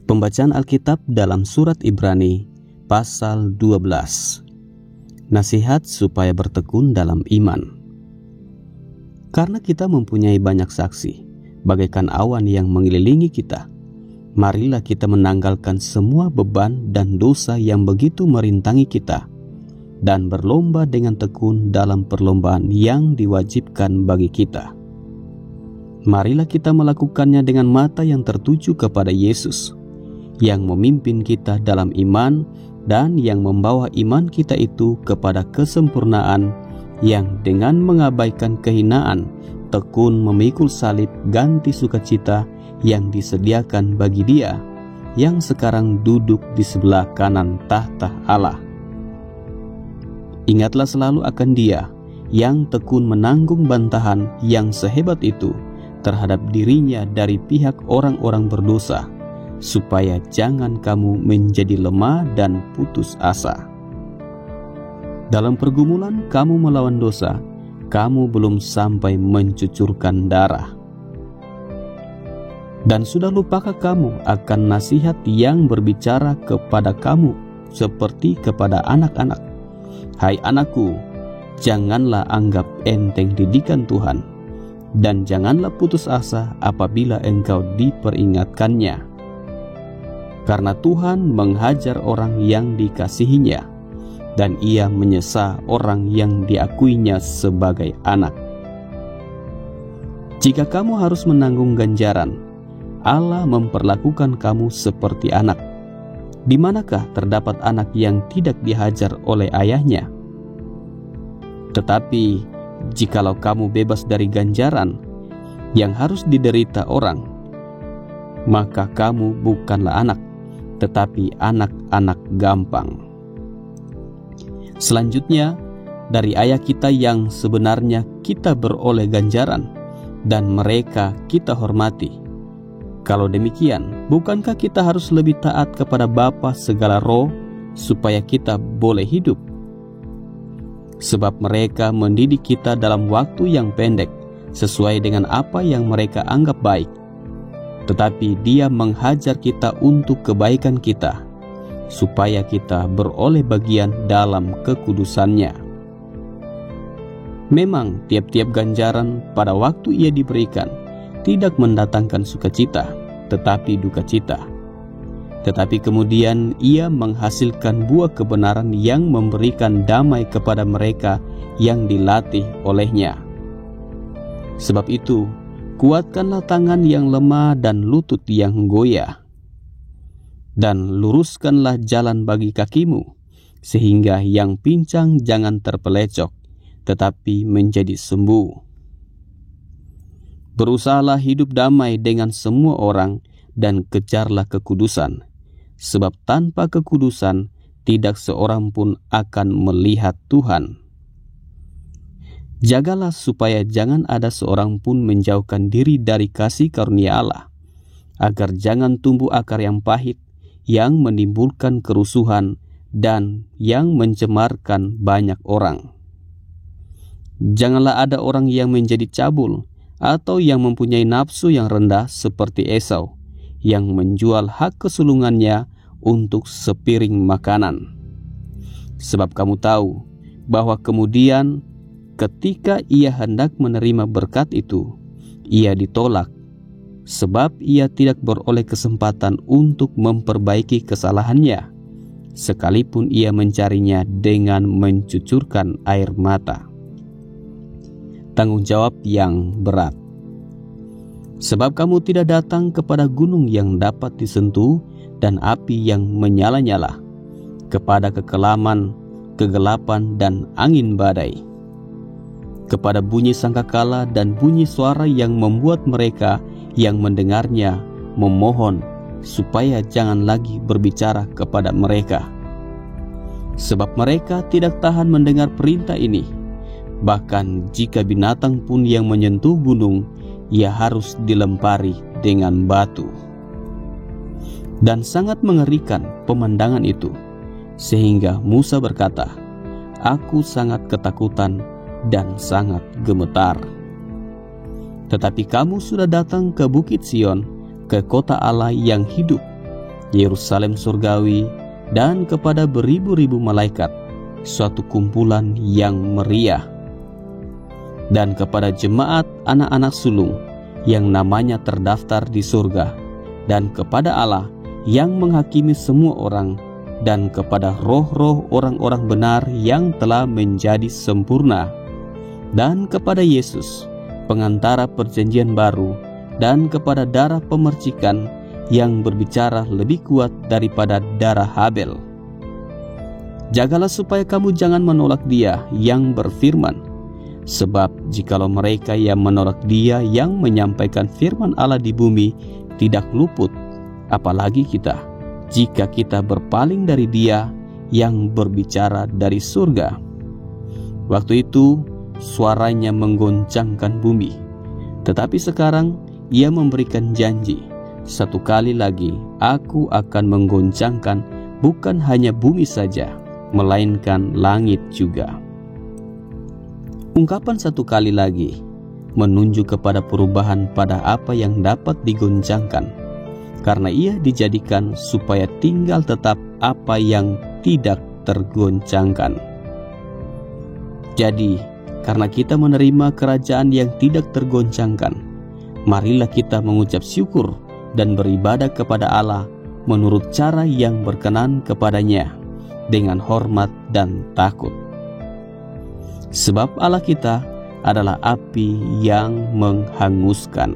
Pembacaan Alkitab dalam surat Ibrani pasal 12. Nasihat supaya bertekun dalam iman. Karena kita mempunyai banyak saksi, bagaikan awan yang mengelilingi kita, marilah kita menanggalkan semua beban dan dosa yang begitu merintangi kita, dan berlomba dengan tekun dalam perlombaan yang diwajibkan bagi kita. Marilah kita melakukannya dengan mata yang tertuju kepada Yesus, yang memimpin kita dalam iman dan yang membawa iman kita itu kepada kesempurnaan, yang dengan mengabaikan kehinaan tekun memikul salib ganti sukacita yang disediakan bagi Dia yang sekarang duduk di sebelah kanan tahta Allah. Ingatlah selalu akan Dia yang tekun menanggung bantahan yang sehebat itu terhadap dirinya dari pihak orang-orang berdosa, supaya jangan kamu menjadi lemah dan putus asa. Dalam pergumulan kamu melawan dosa, kamu belum sampai mencucurkan darah. Dan sudah lupakah kamu akan nasihat yang berbicara kepada kamu seperti kepada anak-anak? Hai anakku, janganlah anggap enteng didikan Tuhan, dan janganlah putus asa apabila engkau diperingatkannya. Karena Tuhan menghajar orang yang dikasihinya, dan Ia menyesa orang yang diakuinya sebagai anak. Jika kamu harus menanggung ganjaran, Allah memperlakukan kamu seperti anak. Di manakah terdapat anak yang tidak dihajar oleh ayahnya? Tetapi jikalau kamu bebas dari ganjaran yang harus diderita orang, maka kamu bukanlah anak, tetapi anak-anak gampang. Selanjutnya, dari ayah kita yang sebenarnya kita beroleh ganjaran, dan mereka kita hormati. Kalau demikian, bukankah kita harus lebih taat kepada Bapa segala roh, supaya kita boleh hidup? Sebab mereka mendidik kita dalam waktu yang pendek, sesuai dengan apa yang mereka anggap baik. Tetapi Dia menghajar kita untuk kebaikan kita, supaya kita beroleh bagian dalam kekudusannya. Memang tiap-tiap ganjaran pada waktu ia diberikan tidak mendatangkan sukacita, tetapi duka cita. Tetapi kemudian ia menghasilkan buah kebenaran yang memberikan damai kepada mereka yang dilatih olehnya. Sebab itu, kuatkanlah tangan yang lemah dan lutut yang goyah, dan luruskanlah jalan bagi kakimu, sehingga yang pincang jangan terpelecok, tetapi menjadi sembuh. Berusahalah hidup damai dengan semua orang, dan kejarlah kekudusan, sebab tanpa kekudusan tidak seorang pun akan melihat Tuhan. Jagalah supaya jangan ada seorang pun menjauhkan diri dari kasih karunia Allah, agar jangan tumbuh akar yang pahit, yang menimbulkan kerusuhan dan yang mencemarkan banyak orang. Janganlah ada orang yang menjadi cabul, atau yang mempunyai nafsu yang rendah seperti Esau, yang menjual hak kesulungannya untuk sepiring makanan. Sebab kamu tahu bahwa kemudian ketika ia hendak menerima berkat itu, ia ditolak, sebab ia tidak beroleh kesempatan untuk memperbaiki kesalahannya, sekalipun ia mencarinya dengan mencucurkan air mata. Tanggung jawab yang berat. Sebab kamu tidak datang kepada gunung yang dapat disentuh dan api yang menyala-nyala, kepada kekelaman, kegelapan, dan angin badai, kepada bunyi sangkakala dan bunyi suara yang membuat mereka yang mendengarnya memohon supaya jangan lagi berbicara kepada mereka. Sebab mereka tidak tahan mendengar perintah ini. Bahkan jika binatang pun yang menyentuh gunung, ia harus dilempari dengan batu. Dan sangat mengerikan pemandangan itu, sehingga Musa berkata, "Aku sangat ketakutan dan sangat gemetar." Tetapi kamu sudah datang ke Bukit Sion, ke kota Allah yang hidup, Yerusalem surgawi, dan kepada beribu-ribu malaikat, suatu kumpulan yang meriah. Dan kepada jemaat anak-anak sulung yang namanya terdaftar di surga, dan kepada Allah yang menghakimi semua orang, dan kepada roh-roh orang-orang benar yang telah menjadi sempurna, dan kepada Yesus, pengantara perjanjian baru, dan kepada darah pemercikan yang berbicara lebih kuat daripada darah Habel. Jagalah supaya kamu jangan menolak Dia yang berfirman, sebab jikalau mereka yang menolak Dia yang menyampaikan firman Allah di bumi tidak luput, apalagi kita, jika kita berpaling dari Dia yang berbicara dari surga. Waktu itu suaranya menggoncangkan bumi, tetapi sekarang Ia memberikan janji, satu kali lagi Aku akan menggoncangkan bukan hanya bumi saja, melainkan langit juga. Ungkapan satu kali lagi menunjuk kepada perubahan pada apa yang dapat digoncangkan, karena Ia dijadikan supaya tinggal tetap apa yang tidak tergoncangkan. Jadi, karena kita menerima kerajaan yang tidak tergoncangkan, marilah kita mengucap syukur dan beribadah kepada Allah menurut cara yang berkenan kepadanya, dengan hormat dan takut. Sebab Allah kita adalah api yang menghanguskan.